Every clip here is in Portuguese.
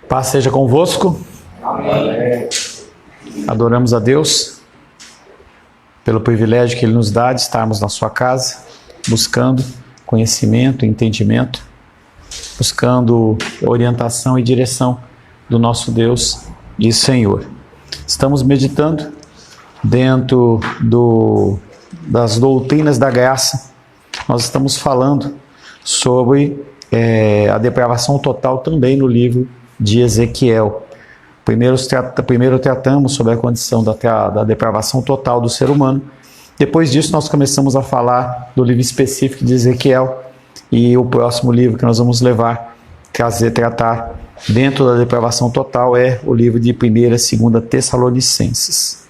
Paz seja convosco. Amém. Adoramos a Deus pelo privilégio que Ele nos dá de estarmos na sua casa, buscando conhecimento, entendimento, buscando orientação e direção do nosso Deus e Senhor. Estamos meditando dentro das doutrinas da graça. Nós estamos falando sobre a depravação total também no livro de Ezequiel. Primeiro tratamos sobre a condição da depravação total do ser humano. Depois disso nós começamos a falar do livro específico de Ezequiel, e o próximo livro que nós vamos tratar dentro da depravação total é o livro de 1ª e 2ª Tessalonicenses.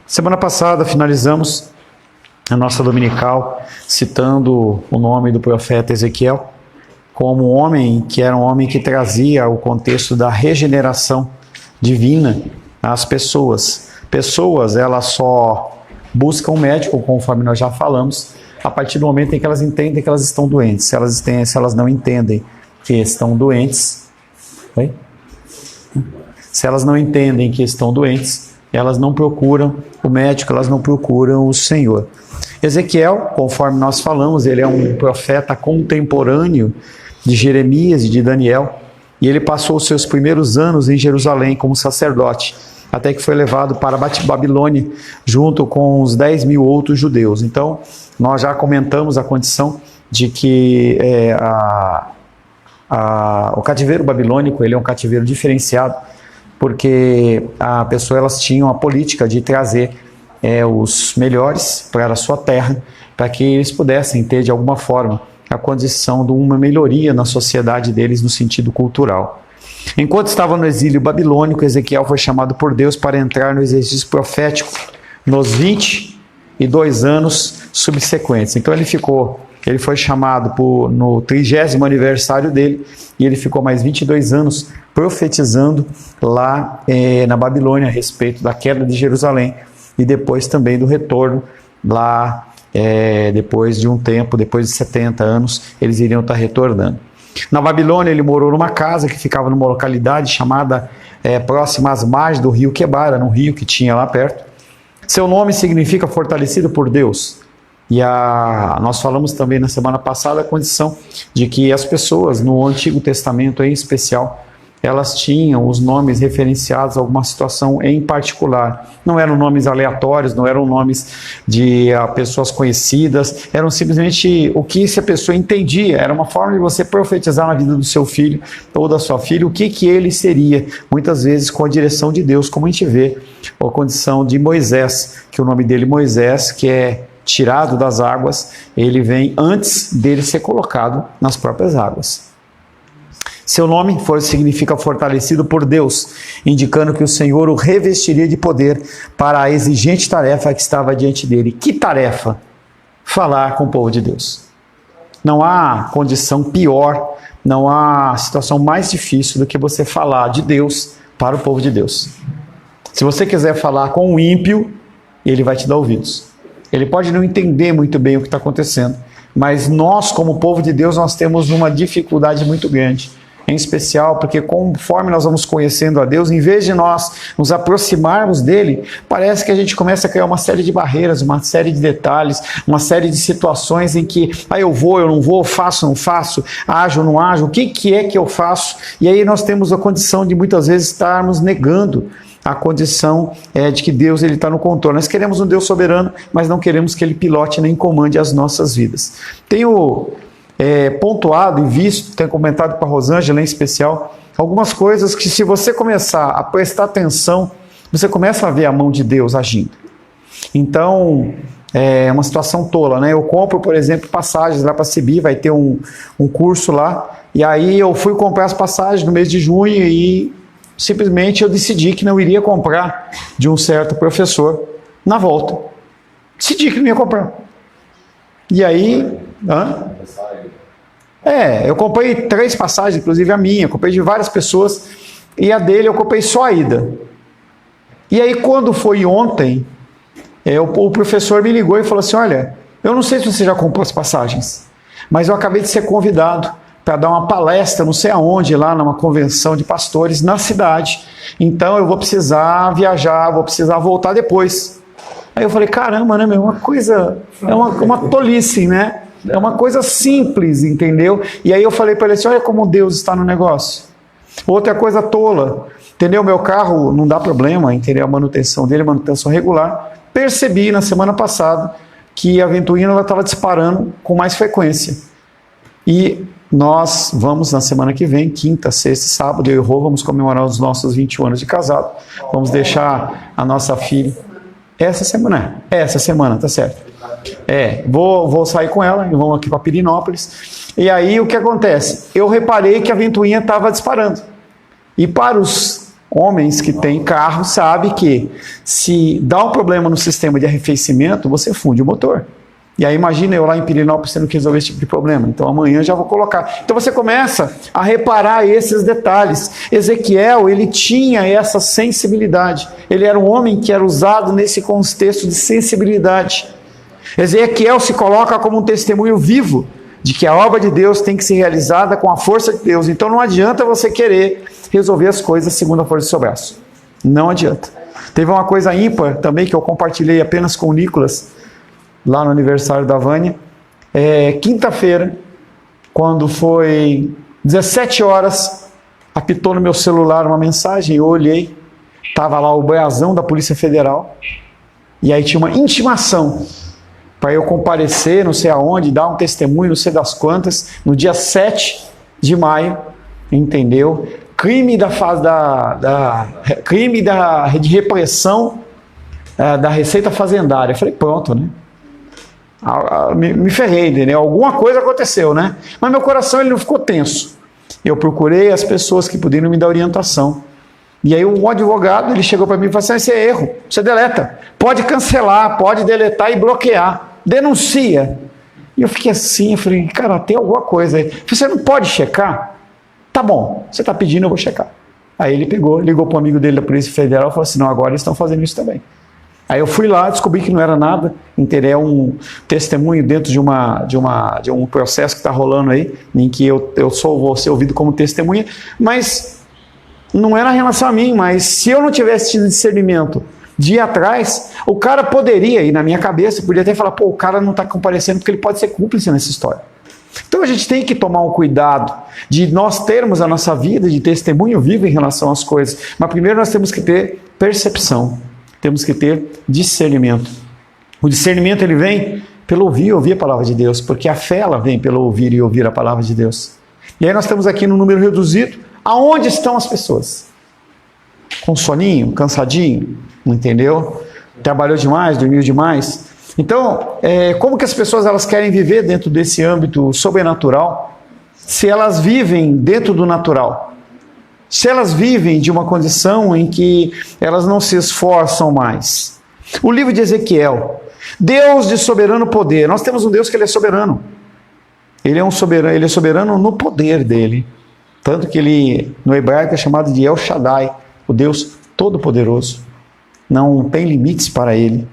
Semana passada finalizamos a nossa dominical citando o nome do profeta Ezequiel como um homem que era um homem que trazia o contexto da regeneração divina às pessoas. Pessoas, elas só buscam um médico, conforme nós já falamos, a partir do momento em que elas entendem que elas estão doentes. Se elas não entendem que estão doentes, se elas não entendem que estão doentes, elas não procuram o médico, elas não procuram o Senhor. Ezequiel, conforme nós falamos, ele é um profeta contemporâneo de Jeremias e de Daniel, e ele passou os seus primeiros anos em Jerusalém como sacerdote, até que foi levado para Babilônia, junto com os 10.000 outros judeus. Então, nós já comentamos a condição de que o cativeiro babilônico ele é um cativeiro diferenciado, porque elas tinham a política de trazer os melhores para a sua terra, para que eles pudessem ter, de alguma forma, a condição de uma melhoria na sociedade deles no sentido cultural. Enquanto estava no exílio babilônico, Ezequiel foi chamado por Deus para entrar no exercício profético nos 22 anos subsequentes. Então ele foi chamado no 30º aniversário dele, e ele ficou mais 22 anos profetizando lá na Babilônia a respeito da queda de Jerusalém, e depois também do retorno lá, depois de um tempo, depois de 70 anos, eles iriam estar retornando. Na Babilônia ele morou numa casa que ficava numa localidade chamada próxima às margens do rio Quebara, num rio que tinha lá perto. Seu nome significa fortalecido por Deus. E nós falamos também na semana passada a condição de que as pessoas no Antigo Testamento em especial, elas tinham os nomes referenciados a alguma situação em particular. Não eram nomes aleatórios, não eram nomes de pessoas conhecidas, eram simplesmente o que a pessoa entendia. Era uma forma de você profetizar na vida do seu filho ou da sua filha o que ele seria, muitas vezes com a direção de Deus, como a gente vê a condição de Moisés, que o nome dele Moisés, que é tirado das águas, ele vem antes dele ser colocado nas próprias águas. Seu nome significa fortalecido por Deus, indicando que o Senhor o revestiria de poder para a exigente tarefa que estava diante dele. Que tarefa? Falar com o povo de Deus. Não há condição pior, não há situação mais difícil do que você falar de Deus para o povo de Deus. Se você quiser falar com o ímpio, ele vai te dar ouvidos. Ele pode não entender muito bem o que está acontecendo, mas nós, como povo de Deus, nós temos uma dificuldade muito grande. Em especial porque conforme nós vamos conhecendo a Deus, em vez de nós nos aproximarmos dele, parece que a gente começa a criar uma série de barreiras, uma série de detalhes, uma série de situações em que eu vou, eu não vou, faço, não faço, ajo, não ajo, o que é que eu faço? E aí nós temos a condição de muitas vezes estarmos negando a condição de que Deus está no controle. Nós queremos um Deus soberano, mas não queremos que ele pilote nem comande as nossas vidas. Tenho pontuado e visto, tenho comentado com a Rosângela em especial, algumas coisas que, se você começar a prestar atenção, você começa a ver a mão de Deus agindo. Então, é uma situação tola, né? Eu compro, por exemplo, passagens lá para a CIBI, vai ter um curso lá, e aí eu fui comprar as passagens no mês de junho e simplesmente eu decidi que não iria comprar de um certo professor na volta. Decidi que não ia comprar. E aí... eu comprei 3 passagens, inclusive a minha, comprei de várias pessoas, e a dele eu comprei só a ida. E aí quando foi ontem, o professor me ligou e falou assim: olha, eu não sei se você já comprou as passagens, mas eu acabei de ser convidado para dar uma palestra, não sei aonde, lá numa convenção de pastores na cidade. Então eu vou precisar viajar, vou precisar voltar depois. Aí eu falei, caramba, né, meu? Uma coisa, é uma tolice, né? É uma coisa simples, entendeu? E aí eu falei para ele assim, olha como Deus está no negócio. Outra coisa tola, entendeu? Meu carro não dá problema, entendeu? A manutenção dele, manutenção regular. Percebi na semana passada que a ventoinha estava disparando com mais frequência. E nós vamos na semana que vem, quinta, sexta e sábado, eu e o Rô, vamos comemorar os nossos 21 anos de casado. Vamos deixar a nossa filha... Essa semana, tá certo. Vou sair com ela, e vamos aqui para Pirinópolis. E aí o que acontece? Eu reparei que a ventoinha estava disparando. E para os homens que têm carro, sabe que se dá um problema no sistema de arrefecimento, você funde o motor. E aí imagina eu lá em Pirinópolis tendo que resolver esse tipo de problema. Então amanhã já vou colocar. Então você começa a reparar esses detalhes. Ezequiel, ele tinha essa sensibilidade. Ele era um homem que era usado nesse contexto de sensibilidade. Ezequiel se coloca como um testemunho vivo de que a obra de Deus tem que ser realizada com a força de Deus. Então não adianta você querer resolver as coisas segundo a força do seu braço. Não adianta. Teve uma coisa ímpar também que eu compartilhei apenas com o Nicolas, lá no aniversário da Vânia, quinta-feira, quando foi 17 horas, apitou no meu celular uma mensagem, eu olhei, estava lá o brasão da Polícia Federal, e aí tinha uma intimação para eu comparecer, não sei aonde, dar um testemunho, não sei das quantas, no dia 7 de maio, entendeu? Crime de repressão da Receita Fazendária. Eu falei, pronto, né? Me ferrei, entendeu? Alguma coisa aconteceu, né? Mas meu coração ele não ficou tenso. Eu procurei as pessoas que poderiam me dar orientação. E aí um advogado, ele chegou para mim e falou assim, esse é erro, você deleta. Pode cancelar, pode deletar e bloquear. Denuncia. E eu fiquei assim, eu falei, cara, tem alguma coisa aí. Você não pode checar? Tá bom, você está pedindo, eu vou checar. Aí ele pegou, ligou para um amigo dele da Polícia Federal e falou assim, não, agora eles estão fazendo isso também. Aí eu fui lá, descobri que não era nada, é um testemunho dentro de um processo que está rolando aí, em que eu vou ser ouvido como testemunha, mas não era em relação a mim, mas se eu não tivesse tido discernimento de ir atrás, o cara poderia, e na minha cabeça, podia até falar, pô, o cara não está comparecendo porque ele pode ser cúmplice nessa história. Então a gente tem que tomar um cuidado de nós termos a nossa vida de testemunho vivo em relação às coisas, mas primeiro nós temos que ter percepção. Temos que ter discernimento. O discernimento ele vem pelo ouvir e ouvir a palavra de Deus, porque a fé ela vem pelo ouvir e ouvir a palavra de Deus. E aí nós estamos aqui num número reduzido. Aonde estão as pessoas? Com soninho, cansadinho, entendeu? Trabalhou demais, dormiu demais. Então, como que as pessoas elas querem viver dentro desse âmbito sobrenatural, se elas vivem dentro do natural? Se elas vivem de uma condição em que elas não se esforçam mais. O livro de Ezequiel, Deus de soberano poder. Nós temos um Deus que ele é soberano. Ele é soberano no poder dele. Tanto que ele, no hebraico, é chamado de El Shaddai, o Deus Todo-Poderoso. Não tem limites para ele.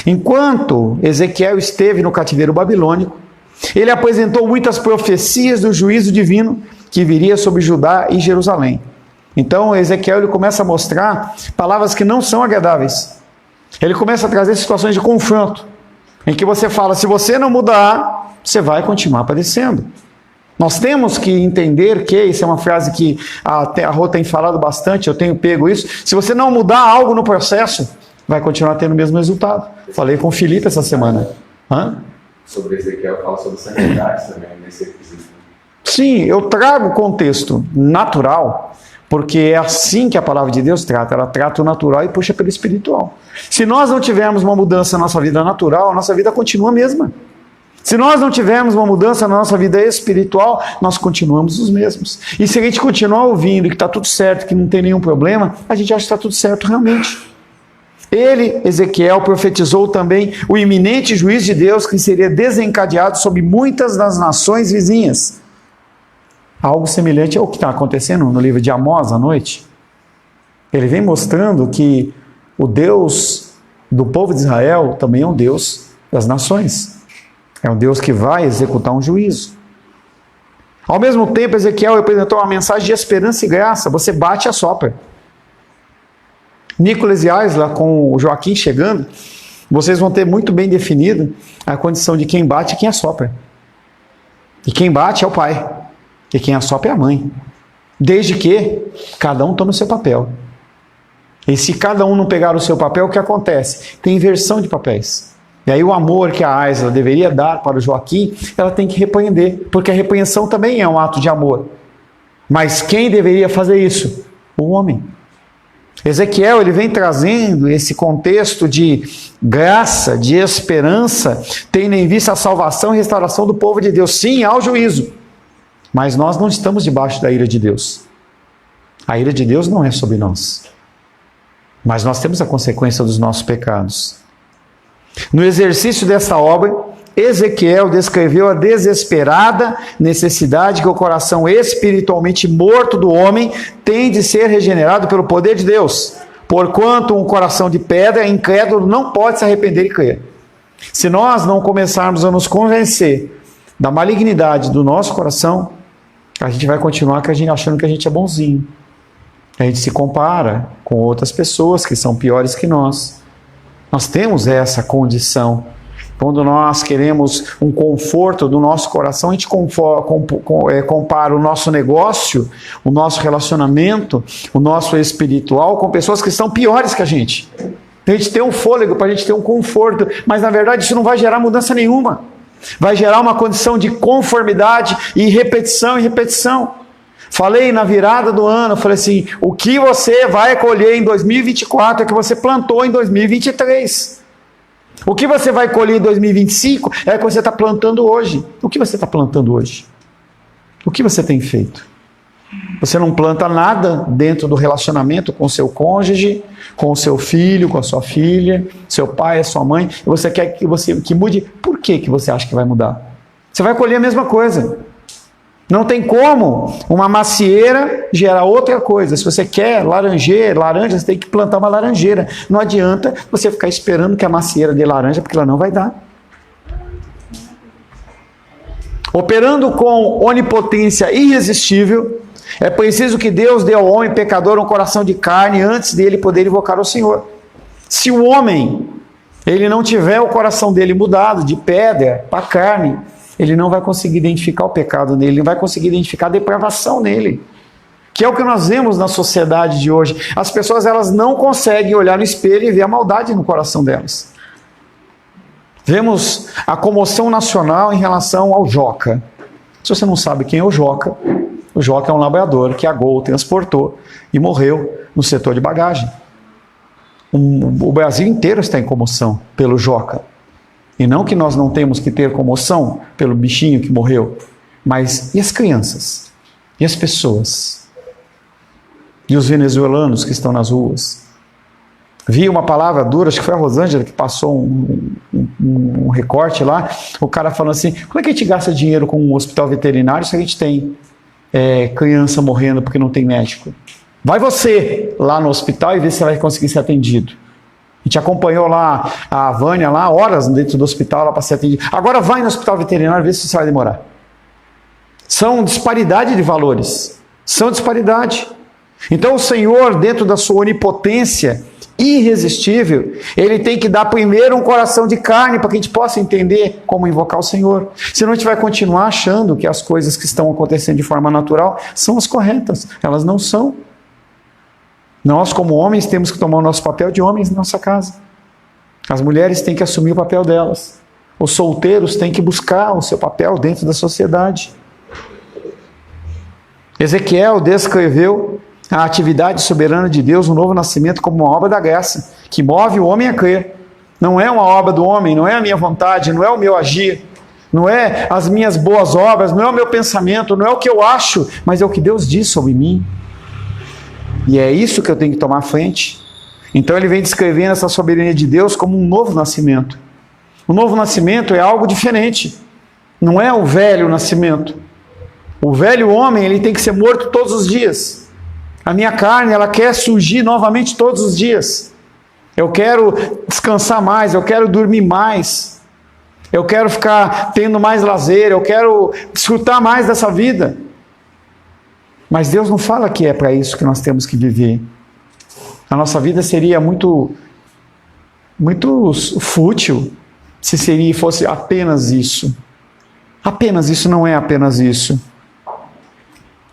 Enquanto Ezequiel esteve no cativeiro babilônico, ele apresentou muitas profecias do juízo divino que viria sobre Judá e Jerusalém. Então Ezequiel ele começa a mostrar palavras que não são agradáveis. Ele começa a trazer situações de confronto, em que você fala, se você não mudar, você vai continuar padecendo. Nós temos que entender que, isso é uma frase que a Rô tem falado bastante, eu tenho pego isso, se você não mudar algo no processo, vai continuar tendo o mesmo resultado. Falei com o Felipe essa semana. Sobre Ezequiel, fala sobre santidade também, nesse requisito. Sim, eu trago o contexto natural, porque é assim que a palavra de Deus trata. Ela trata o natural e puxa pelo espiritual. Se nós não tivermos uma mudança na nossa vida natural, a nossa vida continua a mesma. Se nós não tivermos uma mudança na nossa vida espiritual, nós continuamos os mesmos. E se a gente continuar ouvindo que está tudo certo, que não tem nenhum problema, a gente acha que está tudo certo realmente. Ele, Ezequiel, profetizou também o iminente juízo de Deus que seria desencadeado sobre muitas das nações vizinhas. Algo semelhante ao que está acontecendo no livro de Amós à noite. Ele vem mostrando que o Deus do povo de Israel também é um Deus das nações. É um Deus que vai executar um juízo. Ao mesmo tempo, Ezequiel apresentou uma mensagem de esperança e graça. Você bate e assopra. Nicolas e Aisla, com o Joaquim chegando, vocês vão ter muito bem definido a condição de quem bate e quem assopra. E quem bate é o pai. E quem assopra é a mãe. Desde que cada um tome o seu papel. E se cada um não pegar o seu papel, o que acontece? Tem inversão de papéis. E aí o amor que a Aisla deveria dar para o Joaquim, ela tem que repreender, porque a repreensão também é um ato de amor. Mas quem deveria fazer isso? O homem. Ezequiel, ele vem trazendo esse contexto de graça, de esperança, tendo em vista a salvação e restauração do povo de Deus. Sim, há o juízo. Mas nós não estamos debaixo da ira de Deus. A ira de Deus não é sobre nós. Mas nós temos a consequência dos nossos pecados. No exercício dessa obra, Ezequiel descreveu a desesperada necessidade que o coração espiritualmente morto do homem tem de ser regenerado pelo poder de Deus. Porquanto um coração de pedra incrédulo não pode se arrepender e crer. Se nós não começarmos a nos convencer da malignidade do nosso coração, a gente vai continuar achando que a gente é bonzinho. A gente se compara com outras pessoas que são piores que nós. Nós temos essa condição. Quando nós queremos um conforto do nosso coração, a gente compara o nosso negócio, o nosso relacionamento, o nosso espiritual com pessoas que são piores que a gente. A gente tem um fôlego para a gente ter um conforto, mas na verdade isso não vai gerar mudança nenhuma. Vai gerar uma condição de conformidade e repetição e repetição. Falei na virada do ano, falei assim, o que você vai colher em 2024 é o que você plantou em 2023. O que você vai colher em 2025 é o que você está plantando hoje. O que você está plantando hoje? O que você tem feito? Você não planta nada dentro do relacionamento com o seu cônjuge, com o seu filho, com a sua filha, seu pai, a sua mãe, e você quer que mude. Por que você acha que vai mudar? Você vai colher a mesma coisa. Não tem como uma macieira gerar outra coisa. Se você quer laranja, você tem que plantar uma laranjeira. Não adianta você ficar esperando que a macieira dê laranja, porque ela não vai dar. Operando com onipotência irresistível, é preciso que Deus dê ao homem pecador um coração de carne antes dele poder invocar o Senhor. Se o homem ele não tiver o coração dele mudado de pedra para carne, ele não vai conseguir identificar o pecado nele, não vai conseguir identificar a depravação nele. Que é o que nós vemos na sociedade de hoje. As pessoas elas não conseguem olhar no espelho e ver a maldade no coração delas. Vemos a comoção nacional em relação ao Joca. Se você não sabe quem é o Joca é um labrador que a Gol transportou e morreu no setor de bagagem. O Brasil inteiro está em comoção pelo Joca. E não que nós não temos que ter comoção pelo bichinho que morreu, mas e as crianças? E as pessoas? E os venezuelanos que estão nas ruas? Vi uma palavra dura, acho que foi a Rosângela que passou um recorte lá, o cara falando assim, como é que a gente gasta dinheiro com um hospital veterinário se a gente tem criança morrendo porque não tem médico? Vai você lá no hospital e vê se você vai conseguir ser atendido. A gente acompanhou lá a Vânia, lá, horas dentro do hospital lá para ser atendido. Agora vai no hospital veterinário ver se você vai demorar. São disparidade de valores. São disparidade. Então o Senhor, dentro da sua onipotência irresistível, Ele tem que dar primeiro um coração de carne para que a gente possa entender como invocar o Senhor. Senão a gente vai continuar achando que as coisas que estão acontecendo de forma natural são as corretas. Elas não são. Nós, como homens, temos que tomar o nosso papel de homens na nossa casa. As mulheres têm que assumir o papel delas. Os solteiros têm que buscar o seu papel dentro da sociedade. Ezequiel descreveu a atividade soberana de Deus no novo nascimento como uma obra da graça, que move o homem a crer. Não é uma obra do homem, não é a minha vontade, não é o meu agir, não é as minhas boas obras, não é o meu pensamento, não é o que eu acho, mas é o que Deus diz sobre mim. E é isso que eu tenho que tomar frente. Então ele vem descrevendo essa soberania de Deus como um novo nascimento. O novo nascimento é algo diferente. Não é o velho nascimento. O velho homem, ele tem que ser morto todos os dias. A minha carne, ela quer surgir novamente todos os dias. Eu quero descansar mais, eu quero dormir mais. Eu quero ficar tendo mais lazer, eu quero desfrutar mais dessa vida. Mas Deus não fala que é para isso que nós temos que viver. A nossa vida seria muito fútil se fosse apenas isso. Apenas isso não é apenas isso.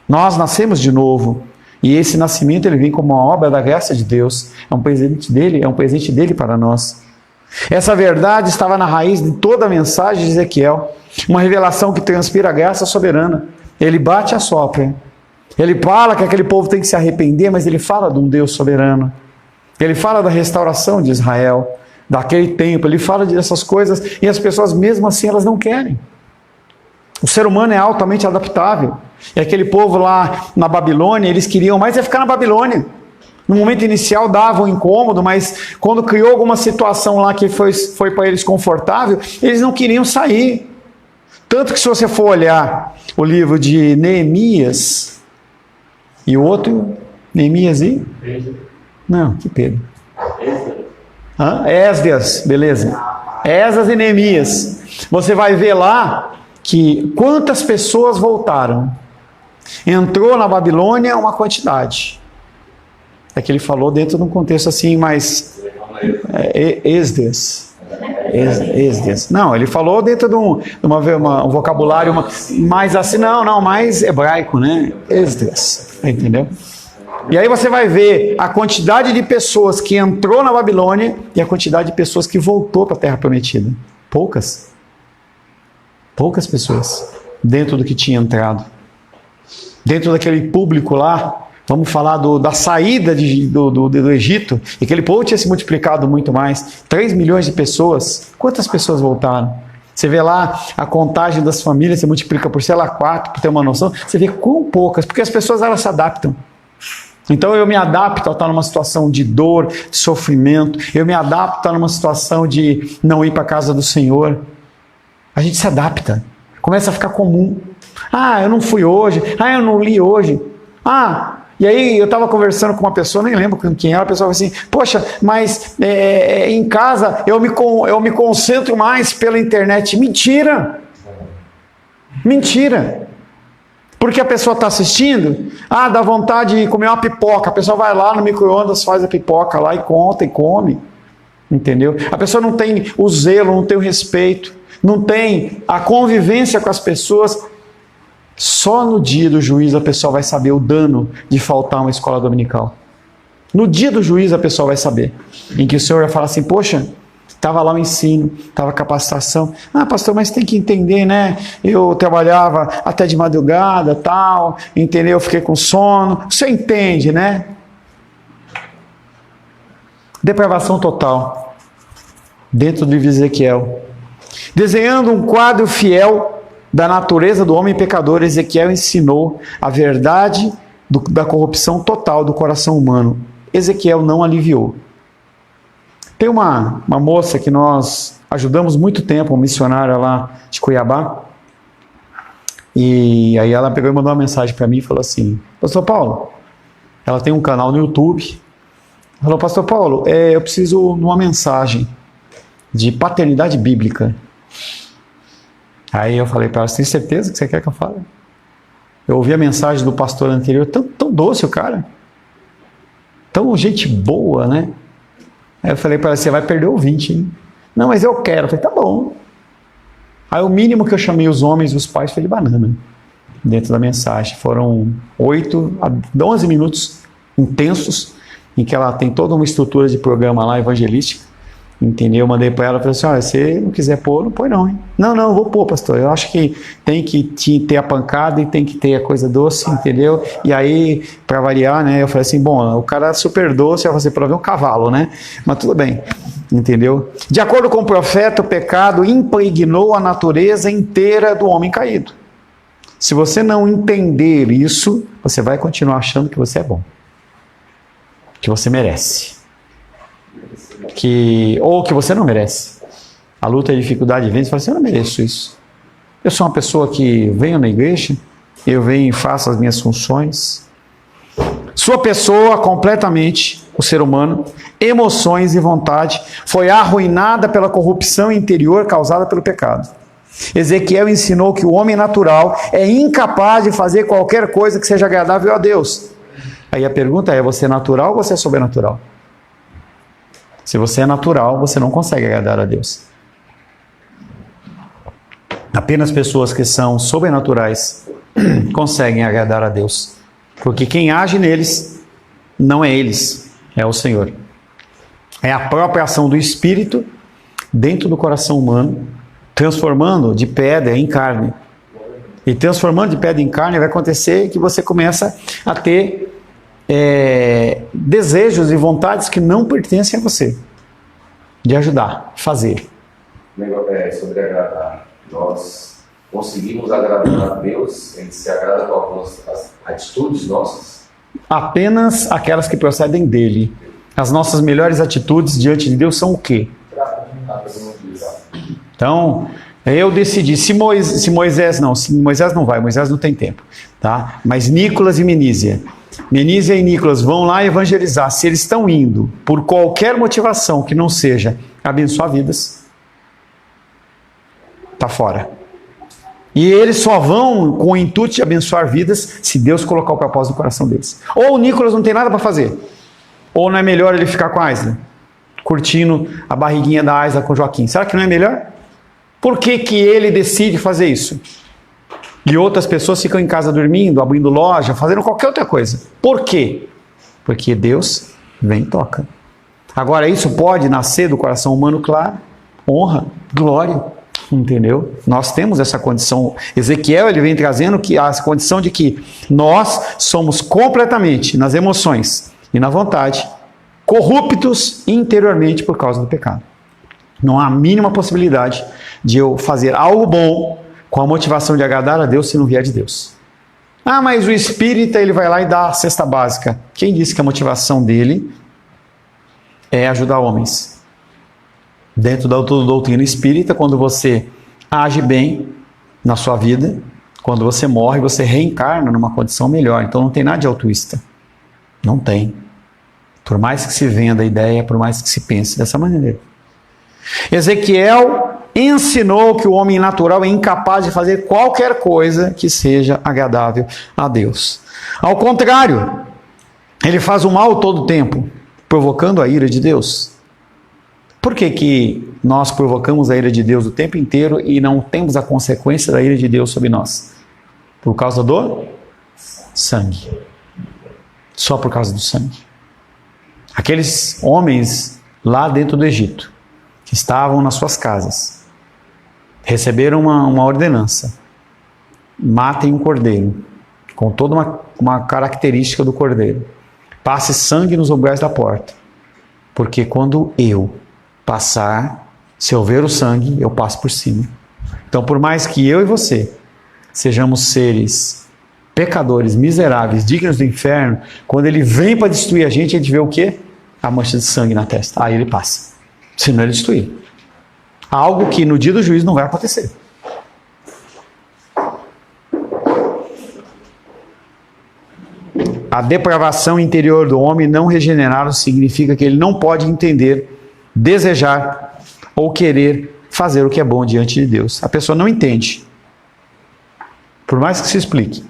Nós nascemos de novo. E esse nascimento ele vem como uma obra da graça de Deus. É um presente dele para nós. Essa verdade estava na raiz de toda a mensagem de Ezequiel. Uma revelação que transpira a graça soberana. Ele bate a sopra. Ele fala que aquele povo tem que se arrepender, mas ele fala de um Deus soberano. Ele fala da restauração de Israel, daquele templo. Ele fala dessas coisas e as pessoas mesmo assim elas não querem. O ser humano é altamente adaptável. E aquele povo lá na Babilônia, eles queriam mais ficar na Babilônia. No momento inicial dava um incômodo, mas quando criou alguma situação lá que foi para eles confortável, eles não queriam sair. Tanto que se você for olhar o livro de Neemias e o outro, Neemias e? Não, que Pedro? Esdras, beleza. Esdras e Neemias. Você vai ver lá que quantas pessoas voltaram. Entrou na Babilônia uma quantidade. É que ele falou dentro de um contexto assim, mais Esdras. Não, ele falou dentro de um vocabulário mais assim, mais hebraico, né? Esdras, entendeu? E aí você vai ver a quantidade de pessoas que entrou na Babilônia e a quantidade de pessoas que voltou para a Terra Prometida. Poucas pessoas dentro do que tinha entrado. Dentro daquele público lá, vamos falar da saída do Egito, e aquele povo tinha se multiplicado muito mais. 3 milhões de pessoas. Quantas pessoas voltaram? Você vê lá a contagem das famílias, você multiplica por, 4, para ter uma noção. Você vê quão poucas, porque as pessoas elas se adaptam. Então eu me adapto a estar numa situação de dor, de sofrimento. Eu me adapto a estar numa situação de não ir para a casa do Senhor. A gente se adapta. Começa a ficar comum. Eu não fui hoje. Eu não li hoje. E aí eu estava conversando com uma pessoa, nem lembro quem era, a pessoa falou assim, poxa, mas em casa eu me concentro mais pela internet. Mentira! Mentira! Porque a pessoa está assistindo, dá vontade de comer uma pipoca, a pessoa vai lá no micro-ondas, faz a pipoca lá e conta e come. Entendeu? A pessoa não tem o zelo, não tem o respeito, não tem a convivência com as pessoas. Só no dia do juízo a pessoa vai saber o dano de faltar uma escola dominical. No dia do juízo a pessoa vai saber. Em que o Senhor vai falar assim, poxa, estava lá o ensino, estava a capacitação. Pastor, mas tem que entender, né? Eu trabalhava até de madrugada, tal, entendeu? Eu fiquei com sono. Você entende, né? Depravação total. Dentro do livro de Ezequiel. Desenhando um quadro fiel da natureza do homem pecador, Ezequiel ensinou a verdade da corrupção total do coração humano. Ezequiel não aliviou. Tem uma moça que nós ajudamos muito tempo, uma missionária lá de Cuiabá, e aí ela pegou e mandou uma mensagem para mim e falou assim, Pastor Paulo, ela tem um canal no YouTube, falou, Pastor Paulo, eu preciso de uma mensagem de paternidade bíblica. Aí eu falei para ela, você tem certeza que você quer que eu fale? Eu ouvi a mensagem do pastor anterior, tão doce o cara, tão gente boa, né? Aí eu falei para ela, você vai perder o ouvinte, hein? Não, mas eu quero. Eu falei, tá bom. Aí o mínimo que eu chamei os homens e os pais foi de banana, dentro da mensagem. Foram 8 a 11 minutos intensos, em que ela tem toda uma estrutura de programa lá, evangelística. Entendeu? Eu mandei para ela e falei assim, olha, se não quiser pôr, não põe não, hein? Não, eu vou pôr, pastor. Eu acho que tem que ter a pancada e tem que ter a coisa doce, entendeu? E aí, para variar, né? Eu falei assim, bom, o cara é super doce, eu falei, para ver um cavalo, né? Mas tudo bem, entendeu? De acordo com o profeta, o pecado impregnou a natureza inteira do homem caído. Se você não entender isso, você vai continuar achando que você é bom. Que você merece. Ou que você não merece. A luta e a dificuldade vem e fala assim, eu não mereço isso. Eu sou uma pessoa que venho na igreja, eu venho e faço as minhas funções. Sua pessoa completamente o ser humano, emoções e vontade, foi arruinada pela corrupção interior causada pelo pecado. Ezequiel ensinou que o homem natural é incapaz de fazer qualquer coisa que seja agradável a Deus. Aí a pergunta é, você é natural ou você é sobrenatural? Se você é natural, você não consegue agradar a Deus. Apenas pessoas que são sobrenaturais conseguem agradar a Deus. Porque quem age neles não é eles, é o Senhor. É a própria ação do Espírito dentro do coração humano, transformando de pedra em carne. E transformando de pedra em carne vai acontecer que você começa a ter desejos e vontades que não pertencem a você. De ajudar, fazer. Sobre agradar. Nós conseguimos agradar a Deus, Ele se agrada com algumas atitudes nossas? Apenas aquelas que procedem dele. As nossas melhores atitudes diante de Deus são o quê? Então, eu decidi, se Moisés não vai, Moisés não tem tempo, tá? Mas Nicolas e Menísia e Nicolas vão lá evangelizar. Se eles estão indo por qualquer motivação que não seja abençoar vidas, está fora. E eles só vão com o intuito de abençoar vidas se Deus colocar o propósito no coração deles. Ou o Nicolas não tem nada para fazer, ou não é melhor ele ficar com a Aisla, curtindo a barriguinha da Aisla com o Joaquim. Será que não é melhor? Por que que ele decide fazer isso? E outras pessoas ficam em casa dormindo, abrindo loja, fazendo qualquer outra coisa. Por quê? Porque Deus vem e toca. Agora, isso pode nascer do coração humano, claro. Honra, glória, entendeu? Nós temos essa condição. Ezequiel, ele vem trazendo que a condição de que nós somos completamente, nas emoções e na vontade, corruptos interiormente por causa do pecado. Não há a mínima possibilidade de eu fazer algo bom com a motivação de agradar a Deus se não vier de Deus. Ah, mas o espírita, ele vai lá e dá a cesta básica. Quem disse que a motivação dele é ajudar homens? Dentro da doutrina espírita, quando você age bem na sua vida, quando você morre, você reencarna numa condição melhor. Então não tem nada de altruísta. Não tem. Por mais que se venda a ideia, por mais que se pense dessa maneira. Ezequiel ensinou que o homem natural é incapaz de fazer qualquer coisa que seja agradável a Deus. Ao contrário, ele faz o mal todo o tempo, provocando a ira de Deus. Por que que nós provocamos a ira de Deus o tempo inteiro e não temos a consequência da ira de Deus sobre nós? Por causa do sangue. Só por causa do sangue. Aqueles homens lá dentro do Egito, que estavam nas suas casas, receberam uma ordenança: matem um cordeiro, com toda uma característica do cordeiro. Passe sangue nos umbrais da porta, porque quando eu passar, se eu ver o sangue, eu passo por cima. Então, por mais que eu e você sejamos seres pecadores, miseráveis, dignos do inferno, quando ele vem para destruir a gente vê o quê? A mancha de sangue na testa. Aí ele passa. Senão ele destruir. Algo que no dia do juízo não vai acontecer. A depravação interior do homem não regenerado significa que ele não pode entender, desejar ou querer fazer o que é bom diante de Deus. A pessoa não entende. Por mais que se explique.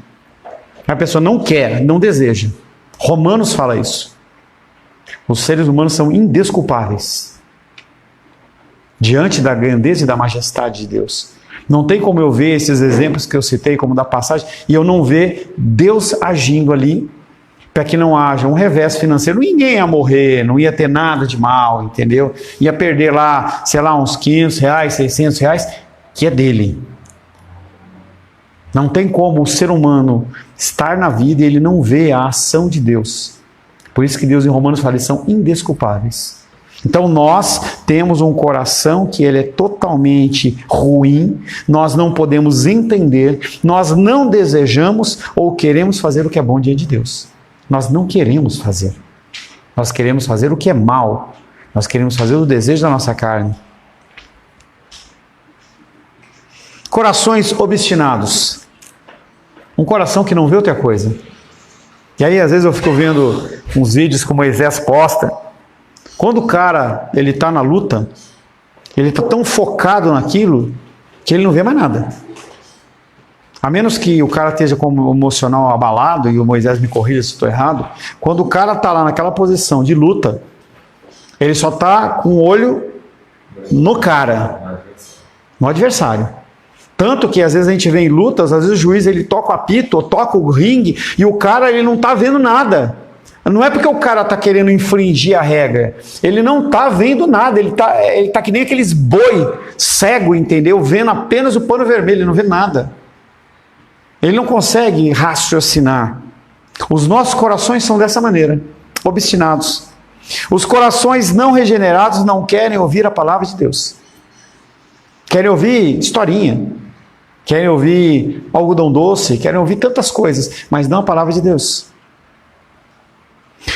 A pessoa não quer, não deseja. Romanos fala isso. Os seres humanos são indesculpáveis diante da grandeza e da majestade de Deus. Não tem como eu ver esses exemplos que eu citei, como da passagem, e eu não ver Deus agindo ali para que não haja um revés financeiro. Ninguém ia morrer, não ia ter nada de mal, entendeu? Ia perder lá, sei lá, uns R$500, R$600, que é dele. Não tem como o ser humano estar na vida e ele não vê a ação de Deus. Por isso que Deus em Romanos fala, eles são indesculpáveis. Então nós temos um coração que ele é totalmente ruim, nós não podemos entender, nós não desejamos ou queremos fazer o que é bom diante de Deus. Nós não queremos fazer. Nós queremos fazer o que é mal. Nós queremos fazer o desejo da nossa carne. Corações obstinados. Um coração que não vê outra coisa. E aí às vezes eu fico vendo uns vídeos que o Moisés posta. Quando o cara ele está na luta, ele está tão focado naquilo que ele não vê mais nada. A menos que o cara esteja com o emocional abalado, e o Moisés me corrija se estou errado, quando o cara está lá naquela posição de luta, ele só está com o olho no cara, no adversário. Tanto que às vezes a gente vê em lutas, às vezes o juiz ele toca o apito, ou toca o ringue, e o cara ele não está vendo nada. Não é porque o cara está querendo infringir a regra, ele não está vendo nada, ele tá que nem aqueles boi cego, entendeu? Vendo apenas o pano vermelho, ele não vê nada. Ele não consegue raciocinar. Os nossos corações são dessa maneira, obstinados. Os corações não regenerados não querem ouvir a palavra de Deus. Querem ouvir historinha, querem ouvir algodão doce, querem ouvir tantas coisas, mas não a palavra de Deus.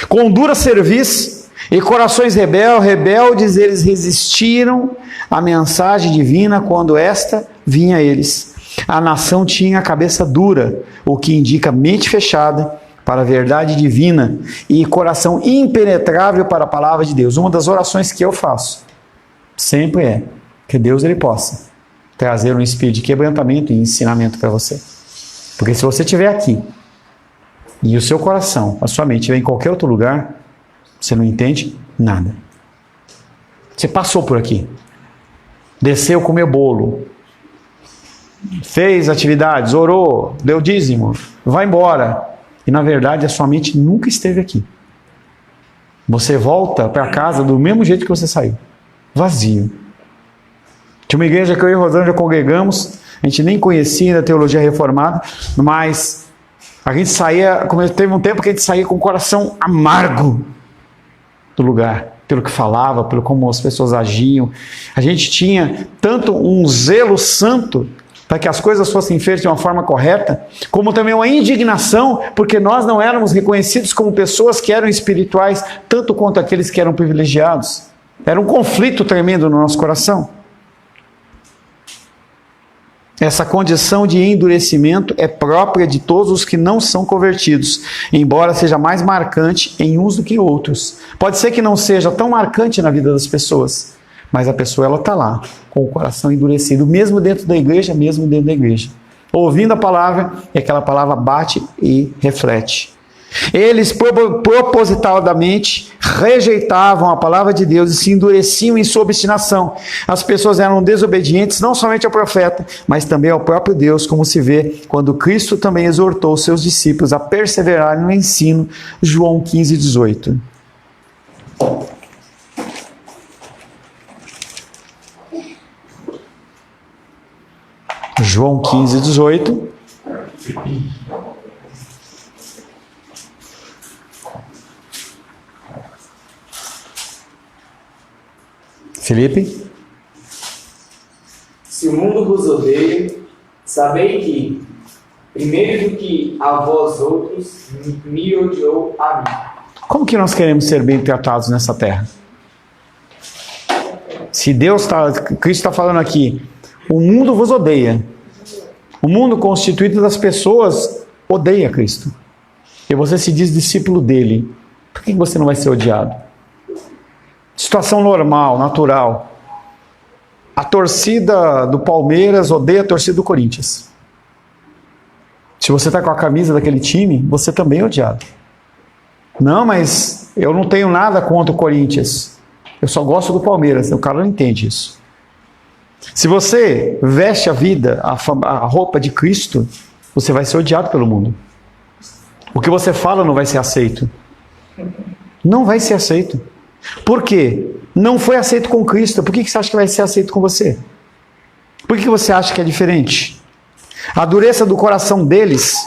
Com dura cerviz e corações rebeldes, eles resistiram à mensagem divina quando esta vinha a eles. A nação tinha a cabeça dura, o que indica mente fechada para a verdade divina e coração impenetrável para a palavra de Deus. Uma das orações que eu faço sempre é que Deus ele possa trazer um espírito de quebrantamento e ensinamento para você. Porque se você estiver aqui e o seu coração, a sua mente estiver em qualquer outro lugar, você não entende nada. Você passou por aqui, desceu, comeu bolo, fez atividades, orou, deu dízimo, vai embora. E na verdade a sua mente nunca esteve aqui. Você volta para casa do mesmo jeito que você saiu, vazio. Tinha uma igreja que eu e Rosângela congregamos, a gente nem conhecia a teologia reformada, mas a gente saía, teve um tempo que a gente saía com o coração amargo do lugar, pelo que falava, pelo como as pessoas agiam. A gente tinha tanto um zelo santo para que as coisas fossem feitas de uma forma correta, como também uma indignação, porque nós não éramos reconhecidos como pessoas que eram espirituais, tanto quanto aqueles que eram privilegiados. Era um conflito tremendo no nosso coração. Essa condição de endurecimento é própria de todos os que não são convertidos, embora seja mais marcante em uns do que outros. Pode ser que não seja tão marcante na vida das pessoas, mas a pessoa ela está lá, com o coração endurecido, mesmo dentro da igreja, ouvindo a palavra, e aquela palavra bate e reflete. Eles propositadamente rejeitavam a palavra de Deus e se endureciam em sua obstinação. As pessoas eram desobedientes não somente ao profeta, mas também ao próprio Deus, como se vê quando Cristo também exortou os seus discípulos a perseverarem no ensino. João 15, 18. João 15, 18. Felipe? Se o mundo vos odeia, sabei que, primeiro do que a vós outros, me odiou a mim. Como que nós queremos ser bem tratados nessa terra? Se Cristo está falando aqui, o mundo vos odeia. O mundo constituído das pessoas odeia Cristo. E você se diz discípulo dele. Por que você não vai ser odiado? Situação normal, natural. A torcida do Palmeiras odeia a torcida do Corinthians. Se você está com a camisa daquele time, você também é odiado. Não, mas eu não tenho nada contra o Corinthians. Eu só gosto do Palmeiras. O cara não entende isso. Se você veste a vida, a roupa de Cristo, você vai ser odiado pelo mundo. O que você fala não vai ser aceito. Não vai ser aceito. Por quê? Não foi aceito com Cristo. Por que você acha que vai ser aceito com você? Por que você acha que é diferente? A dureza do coração deles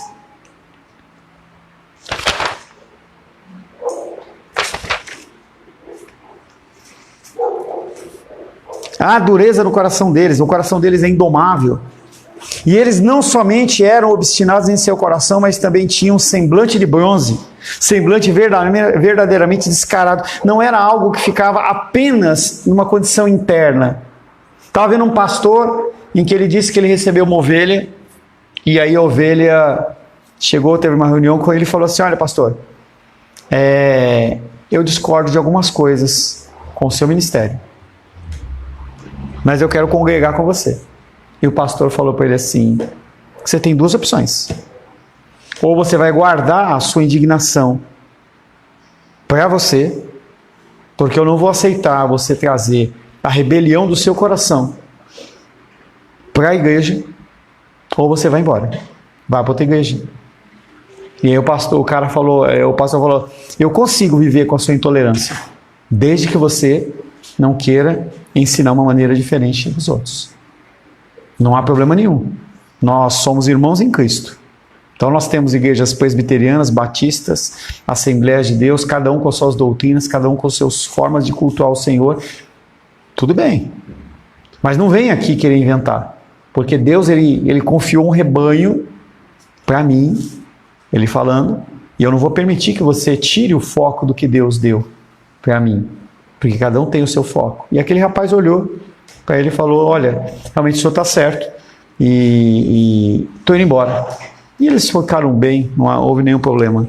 a dureza no coração deles, o coração deles é indomável. E eles não somente eram obstinados em seu coração, mas também tinham semblante de bronze, semblante verdadeiramente descarado. Não era algo que ficava apenas numa condição interna. Estava vendo um pastor em que ele disse que ele recebeu uma ovelha, e aí a ovelha chegou, teve uma reunião com ele e falou assim: olha pastor, eu discordo de algumas coisas com o seu ministério, mas eu quero congregar com você. E o pastor falou para ele assim: você tem duas opções. Ou você vai guardar a sua indignação para você, porque eu não vou aceitar você trazer a rebelião do seu coração para a igreja, ou você vai embora, vai para outra igreja. E aí o pastor falou, eu consigo viver com a sua intolerância, desde que você não queira ensinar uma maneira diferente dos outros. Não há problema nenhum. Nós somos irmãos em Cristo. Então nós temos igrejas presbiterianas, batistas, Assembleias de Deus, cada um com as suas doutrinas, cada um com as suas formas de cultuar o Senhor. Tudo bem. Mas não vem aqui querer inventar. Porque Deus, ele confiou um rebanho para mim, ele falando, e eu não vou permitir que você tire o foco do que Deus deu para mim. Porque cada um tem o seu foco. E aquele rapaz olhou para ele e falou: olha, realmente o senhor está certo. E estou indo embora. E eles ficaram bem, não houve nenhum problema.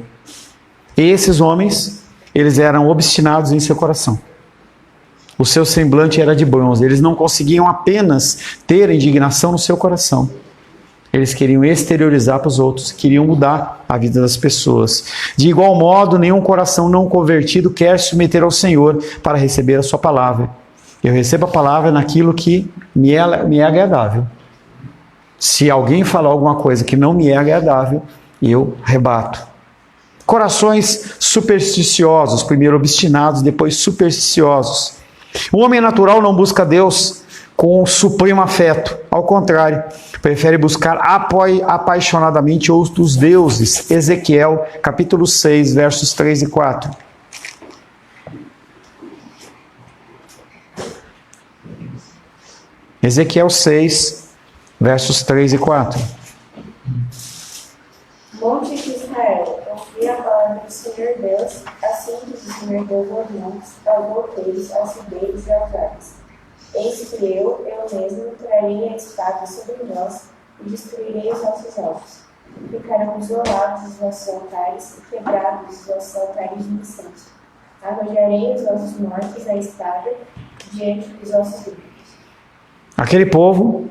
E esses homens, eles eram obstinados em seu coração. O seu semblante era de bronze. Eles não conseguiam apenas ter indignação no seu coração. Eles queriam exteriorizar para os outros, queriam mudar a vida das pessoas. De igual modo, nenhum coração não convertido quer se submeter ao Senhor para receber a sua palavra. Eu recebo a palavra naquilo que me é agradável. Se alguém falar alguma coisa que não me é agradável, eu rebato. Corações supersticiosos, primeiro obstinados, depois supersticiosos. O homem natural não busca Deus com supremo afeto. Ao contrário, prefere buscar apaixonadamente outros deuses. Ezequiel, capítulo 6, versos 3 e 4. Ezequiel 6, versos 3 e 4. Monte de Israel, ouvi a palavra do Senhor Deus, assim diz o Senhor Deus aos montes, aos outeiros, aos ribeiros e aos vales. Eis que eu mesmo, trarei a espada sobre nós e destruirei os vossos alvos. Ficarão isolados os vossos altares e quebrados os vossos altares de incenso. Arrojarei os vossos mortos à espada diante dos vossos vivos. Aquele povo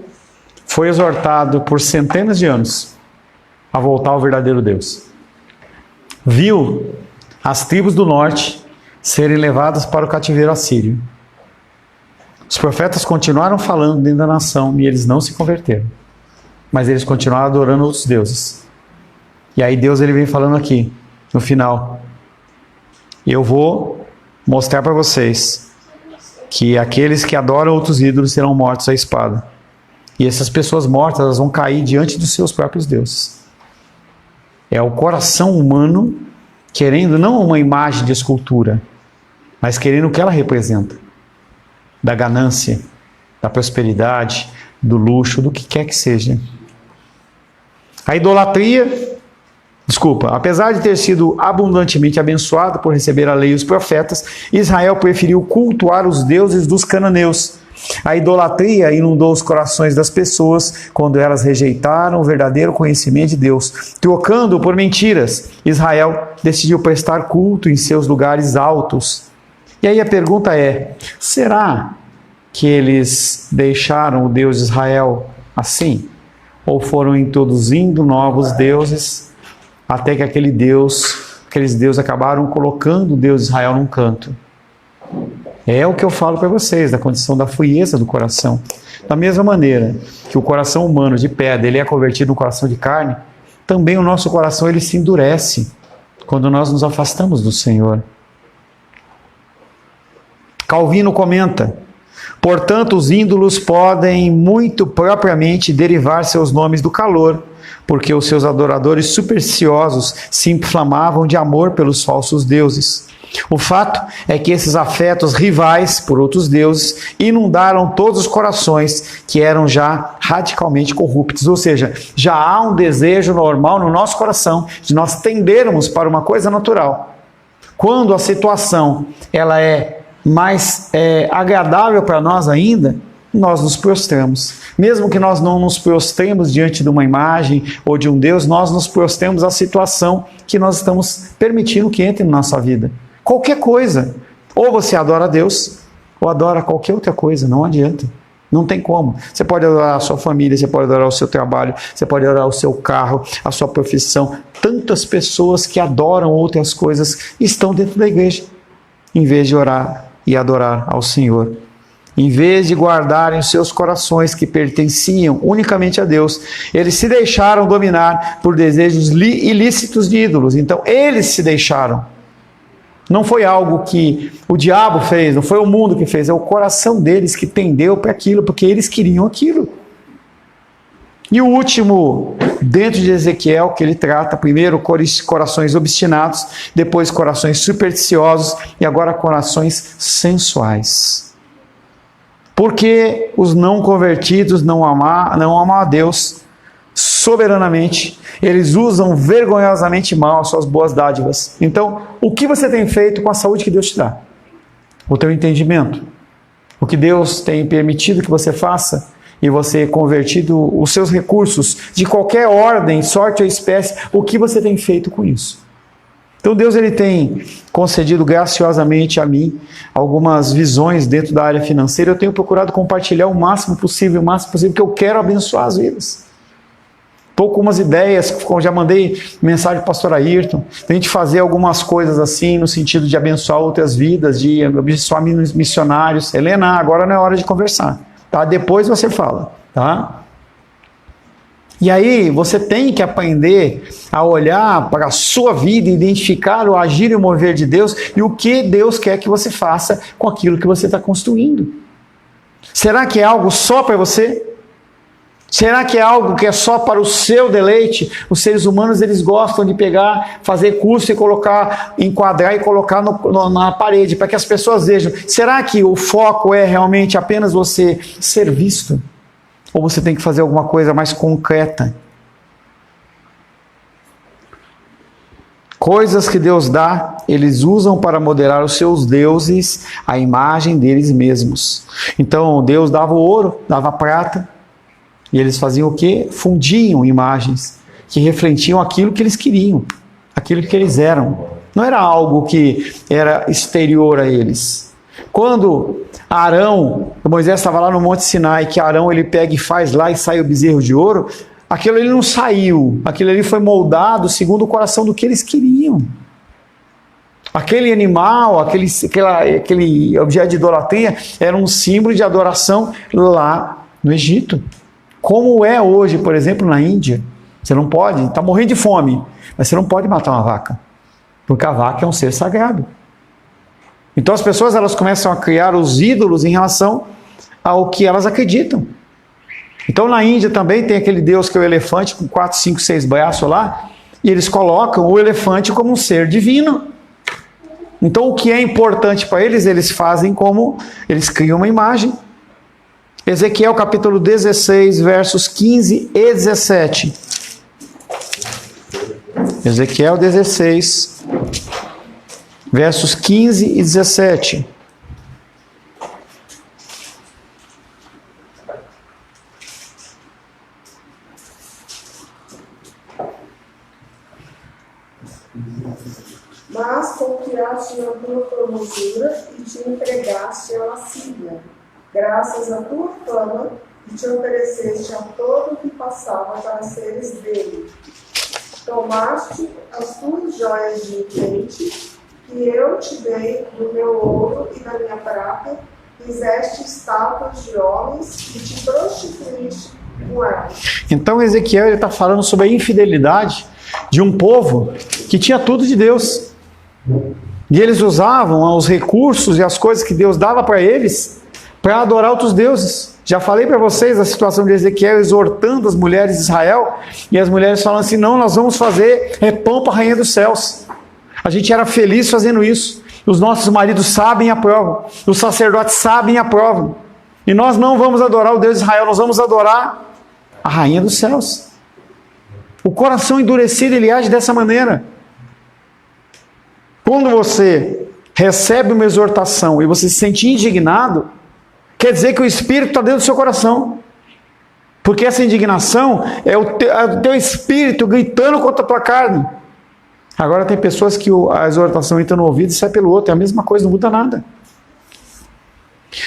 foi exortado por centenas de anos a voltar ao verdadeiro Deus. Viu as tribos do norte serem levadas para o cativeiro assírio. Os profetas continuaram falando dentro da nação e eles não se converteram. Mas eles continuaram adorando outros deuses. E aí Deus ele vem falando aqui, no final: eu vou mostrar para vocês que aqueles que adoram outros ídolos serão mortos à espada. E essas pessoas mortas, elas vão cair diante dos seus próprios deuses. É o coração humano querendo não uma imagem de escultura, mas querendo o que ela representa. Da ganância, da prosperidade, do luxo, do que quer que seja. A idolatria, apesar de ter sido abundantemente abençoado por receber a lei e os profetas, Israel preferiu cultuar os deuses dos cananeus. A idolatria inundou os corações das pessoas quando elas rejeitaram o verdadeiro conhecimento de Deus, trocando por mentiras. Israel decidiu prestar culto em seus lugares altos. E aí a pergunta é: será que eles deixaram o Deus de Israel assim? Ou foram introduzindo novos deuses até que aqueles deuses acabaram colocando o Deus de Israel num canto? É o que eu falo para vocês, da condição da frieza do coração. Da mesma maneira que o coração humano de pedra ele é convertido num coração de carne, também o nosso coração ele se endurece quando nós nos afastamos do Senhor. Calvino comenta: portanto, os ídolos podem muito propriamente derivar seus nomes do calor, porque os seus adoradores supersticiosos se inflamavam de amor pelos falsos deuses. O fato é que esses afetos rivais por outros deuses inundaram todos os corações que eram já radicalmente corruptos. Ou seja, já há um desejo normal no nosso coração de nós tendermos para uma coisa natural. Quando a situação ela é mais agradável para nós ainda, nós nos prostramos. Mesmo que nós não nos prostremos diante de uma imagem ou de um Deus, nós nos prostramos à situação que nós estamos permitindo que entre na nossa vida. Qualquer coisa. Ou você adora a Deus, ou adora qualquer outra coisa, não adianta. Não tem como. Você pode adorar a sua família, você pode adorar o seu trabalho, você pode adorar o seu carro, a sua profissão. Tantas pessoas que adoram outras coisas estão dentro da igreja, em vez de orar e adorar ao Senhor. Em vez de guardarem os seus corações que pertenciam unicamente a Deus, eles se deixaram dominar por desejos ilícitos de ídolos. Então, eles se deixaram. Não foi algo que o diabo fez, não foi o mundo que fez, é o coração deles que tendeu para aquilo, porque eles queriam aquilo. E o último, dentro de Ezequiel, que ele trata, primeiro corações obstinados, depois corações supersticiosos e agora corações sensuais. Porque os não convertidos não amam a Deus soberanamente, eles usam vergonhosamente mal as suas boas dádivas. Então, o que você tem feito com a saúde que Deus te dá? O teu entendimento? O que Deus tem permitido que você faça e você convertido os seus recursos de qualquer ordem, sorte ou espécie, o que você tem feito com isso? Então Deus ele tem concedido graciosamente a mim algumas visões dentro da área financeira. Eu tenho procurado compartilhar o máximo possível, porque eu quero abençoar as vidas. Estou com umas ideias, já mandei mensagem para o pastor Ayrton, a gente fazer algumas coisas assim, no sentido de abençoar outras vidas, de abençoar missionários. Helena, agora não é hora de conversar, tá? Depois você fala, tá? E aí você tem que aprender a olhar para a sua vida, identificar o agir e o mover de Deus e o que Deus quer que você faça com aquilo que você está construindo. Será que é algo só para você? Será que é algo que é só para o seu deleite? Os seres humanos, eles gostam de pegar, fazer curso e colocar, enquadrar e colocar na parede, para que as pessoas vejam. Será que o foco é realmente apenas você ser visto? Ou você tem que fazer alguma coisa mais concreta? Coisas que Deus dá, eles usam para modelar os seus deuses, a imagem deles mesmos. Então, Deus dava o ouro, dava a prata, e eles faziam o quê? Fundiam imagens que refletiam aquilo que eles queriam, aquilo que eles eram. Não era algo que era exterior a eles. Quando Moisés estava lá no Monte Sinai, que Arão ele pega e faz lá e sai o bezerro de ouro, aquilo ali não saiu, aquilo ali foi moldado segundo o coração do que eles queriam. Aquele animal, aquele objeto de idolatria era um símbolo de adoração lá no Egito. Como é hoje, por exemplo, na Índia. Você não pode, está morrendo de fome, mas você não pode matar uma vaca, porque a vaca é um ser sagrado. Então as pessoas elas começam a criar os ídolos em relação ao que elas acreditam. Então na Índia também tem aquele deus que é o elefante com 4, 5, 6 braços lá, e eles colocam o elefante como um ser divino. Então o que é importante para eles, eles fazem como, eles criam uma imagem. Ezequiel capítulo 16, versos 15 e 17. Ezequiel 16, versos 15 e 17. Mas confiaste na tua formosura e te entregaste à lascívia, graças à tua fama, e te ofereceste a todo o que passava para seres dele. Tomaste as tuas joias de enfeite, que eu te dei do meu ouro e da minha prata, fizeste estátuas de homens e te prostituíste com elas. Então Ezequiel está falando sobre a infidelidade de um povo que tinha tudo de Deus. E eles usavam os recursos e as coisas que Deus dava para eles para adorar outros deuses. Já falei para vocês a situação de Ezequiel exortando as mulheres de Israel, e as mulheres falam assim, não, nós vamos fazer pão para a rainha dos céus. A gente era feliz fazendo isso. Os nossos maridos sabem e aprovam. Os sacerdotes sabem e aprovam. E nós não vamos adorar o Deus de Israel, nós vamos adorar a rainha dos céus. O coração endurecido, ele age dessa maneira. Quando você recebe uma exortação e você se sente indignado, quer dizer que o Espírito está dentro do seu coração. Porque essa indignação é o teu espírito gritando contra a tua carne. Agora tem pessoas que a exortação entra no ouvido e sai pelo outro. É a mesma coisa, não muda nada.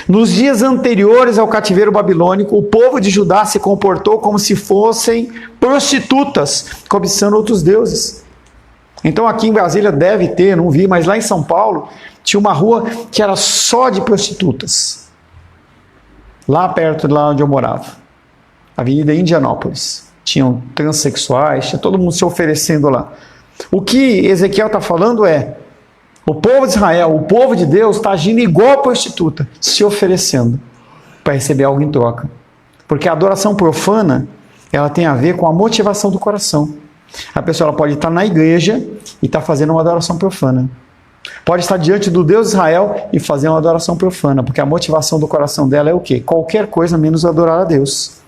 Nos dias anteriores ao cativeiro babilônico, o povo de Judá se comportou como se fossem prostitutas, cobiçando outros deuses. Então aqui em Brasília deve ter, não vi, mas lá em São Paulo tinha uma rua que era só de prostitutas. Lá perto de lá onde eu morava. Avenida Indianópolis. Tinham transexuais, tinha todo mundo se oferecendo lá. O que Ezequiel está falando é, o povo de Israel, o povo de Deus está agindo igual a prostituta, se oferecendo para receber algo em troca. Porque a adoração profana, ela tem a ver com a motivação do coração. A pessoa ela pode estar na igreja e estar fazendo uma adoração profana. Pode estar diante do Deus de Israel e fazer uma adoração profana, porque a motivação do coração dela é o quê? Qualquer coisa menos adorar a Deus.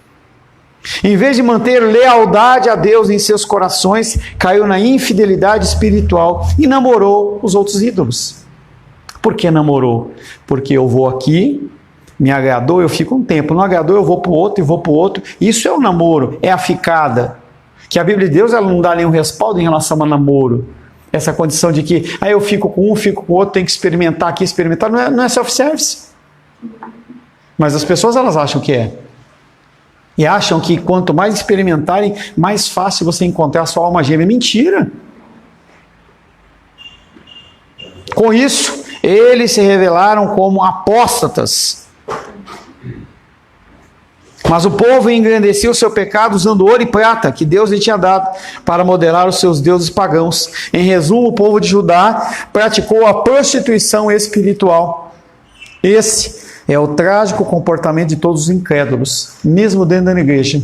Em vez de manter lealdade a Deus em seus corações, caiu na infidelidade espiritual e namorou os outros ídolos. Por que namorou? Porque eu vou aqui, me agradou, eu fico um tempo, não agradou, eu vou para o outro e vou para o outro. Isso é o namoro, é a ficada. Que a Bíblia de Deus ela não dá nenhum respaldo em relação a namoro. Essa condição de que eu fico com um, fico com o outro, tem que experimentar aqui, experimentar, não é self-service. Mas as pessoas elas acham que é. E acham que quanto mais experimentarem, mais fácil você encontrar a sua alma gêmea. Mentira! Com isso, eles se revelaram como apóstatas. Mas o povo engrandeceu o seu pecado usando ouro e prata, que Deus lhe tinha dado, para modelar os seus deuses pagãos. Em resumo, o povo de Judá praticou a prostituição espiritual. Esse é o trágico comportamento de todos os incrédulos, mesmo dentro da igreja,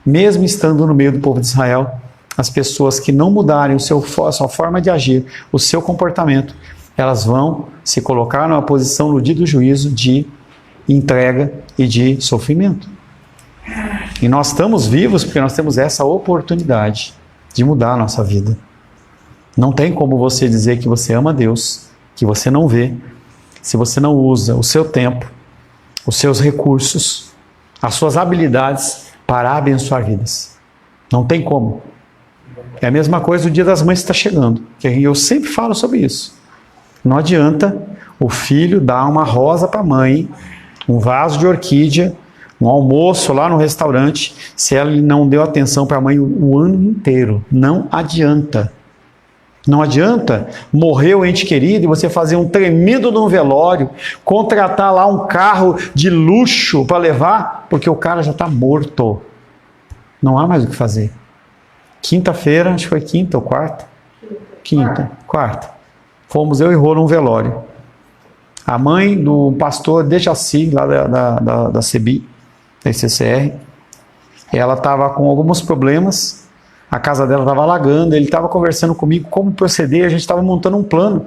mesmo estando no meio do povo de Israel. As pessoas que não mudarem a sua forma de agir, o seu comportamento, elas vão se colocar numa posição no dia do juízo de entrega e de sofrimento. E nós estamos vivos porque nós temos essa oportunidade de mudar a nossa vida. Não tem como você dizer que você ama Deus, que você não vê, se você não usa o seu tempo, os seus recursos, as suas habilidades para abençoar vidas. Não tem como. É a mesma coisa o Dia das Mães que está chegando. Que eu sempre falo sobre isso. Não adianta o filho dar uma rosa para a mãe, um vaso de orquídea, um almoço lá no restaurante, se ela não deu atenção para a mãe o ano inteiro. Não adianta. Não adianta morrer o ente querido e você fazer um tremido num velório, contratar lá um carro de luxo para levar, porque o cara já está morto. Não há mais o que fazer. Quinta-feira, acho que foi quinta ou quarta? Quarta. Fomos eu e Rô num velório. A mãe do pastor Dejaci, lá da CEBI, da ICCR, ela estava com alguns problemas. A casa dela estava alagando, ele estava conversando comigo como proceder, a gente estava montando um plano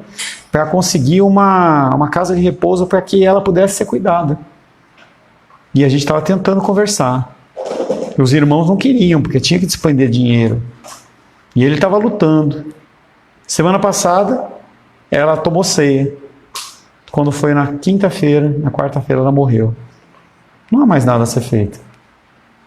para conseguir uma casa de repouso para que ela pudesse ser cuidada. E a gente estava tentando conversar. E os irmãos não queriam, porque tinha que despender dinheiro. E ele estava lutando. Semana passada, ela tomou ceia. Quando foi na quinta-feira, na quarta-feira ela morreu. Não há mais nada a ser feito.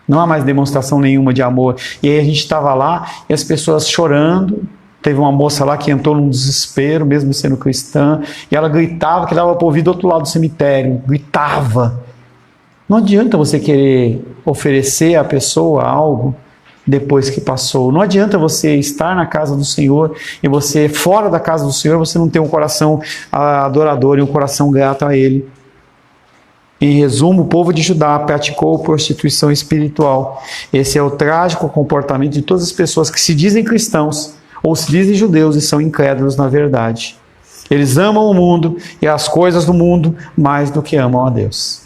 Não há mais demonstração nenhuma de amor. E aí a gente estava lá e as pessoas chorando. Teve uma moça lá que entrou num desespero, mesmo sendo cristã, e ela gritava que dava para ouvir do outro lado do cemitério. Gritava. Não adianta você querer oferecer à pessoa algo depois que passou. Não adianta você estar na casa do Senhor e você, fora da casa do Senhor, você não ter um coração adorador e um coração grato a Ele. Em resumo, o povo de Judá praticou prostituição espiritual. Esse é o trágico comportamento de todas as pessoas que se dizem cristãos ou se dizem judeus e são incrédulos na verdade. Eles amam o mundo e as coisas do mundo mais do que amam a Deus.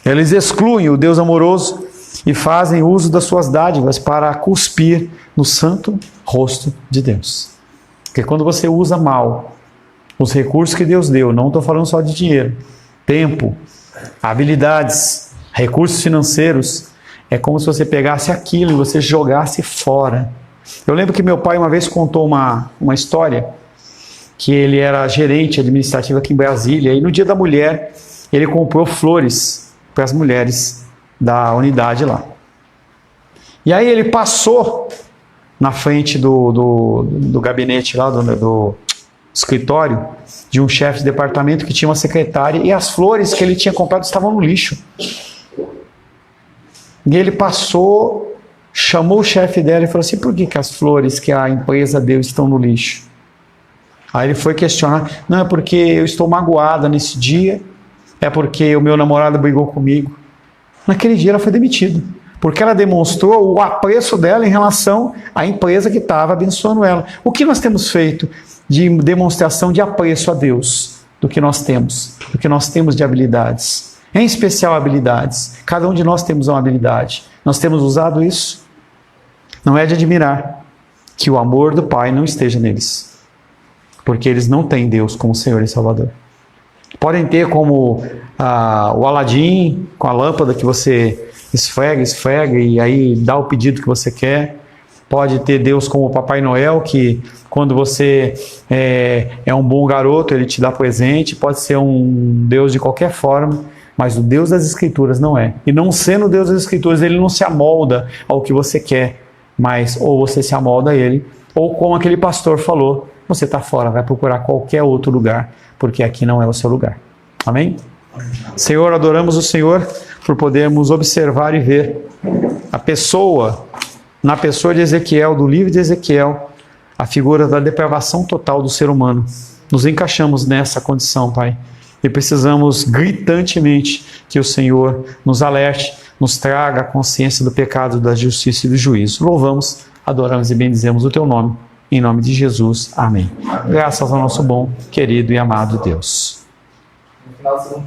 Eles excluem o Deus amoroso e fazem uso das suas dádivas para cuspir no santo rosto de Deus. Porque quando você usa mal os recursos que Deus deu, não estou falando só de dinheiro, tempo, habilidades, recursos financeiros, é como se você pegasse aquilo e você jogasse fora. Eu lembro que meu pai uma vez contou uma história, que ele era gerente administrativo aqui em Brasília, e no Dia da Mulher, ele comprou flores para as mulheres da unidade lá. E aí ele passou na frente do gabinete lá, do escritório, de um chefe de departamento que tinha uma secretária, e as flores que ele tinha comprado estavam no lixo. E ele passou, chamou o chefe dela e falou assim: por que as flores que a empresa deu estão no lixo? Aí ele foi questionar: não, é porque eu estou magoada nesse dia, é porque o meu namorado brigou comigo. Naquele dia ela foi demitida, porque ela demonstrou o apreço dela em relação à empresa que estava abençoando ela. O que nós temos feito de demonstração de apreço a Deus do que nós temos de habilidades? Em especial habilidades. Cada um de nós temos uma habilidade. Nós temos usado isso? Não é de admirar que o amor do Pai não esteja neles, porque eles não têm Deus como Senhor e Salvador. Podem ter como o Aladim, com a lâmpada que você esfrega e aí dá o pedido que você quer. Pode ter Deus como o Papai Noel, que quando você é um bom garoto, ele te dá presente. Pode ser um Deus de qualquer forma, mas o Deus das Escrituras não é. E não sendo o Deus das Escrituras, ele não se amolda ao que você quer, mas ou você se amolda a ele, ou como aquele pastor falou, você está fora, vai procurar qualquer outro lugar, porque aqui não é o seu lugar. Amém? Senhor, adoramos o Senhor por podermos observar e ver a pessoa, na pessoa de Ezequiel, do livro de Ezequiel, a figura da depravação total do ser humano. Nos encaixamos nessa condição, Pai, e precisamos gritantemente que o Senhor nos alerte, nos traga a consciência do pecado, da justiça e do juízo. Louvamos, adoramos e bendizemos o Teu nome, em nome de Jesus. Amém. Graças ao nosso bom, querido e amado Deus. No final,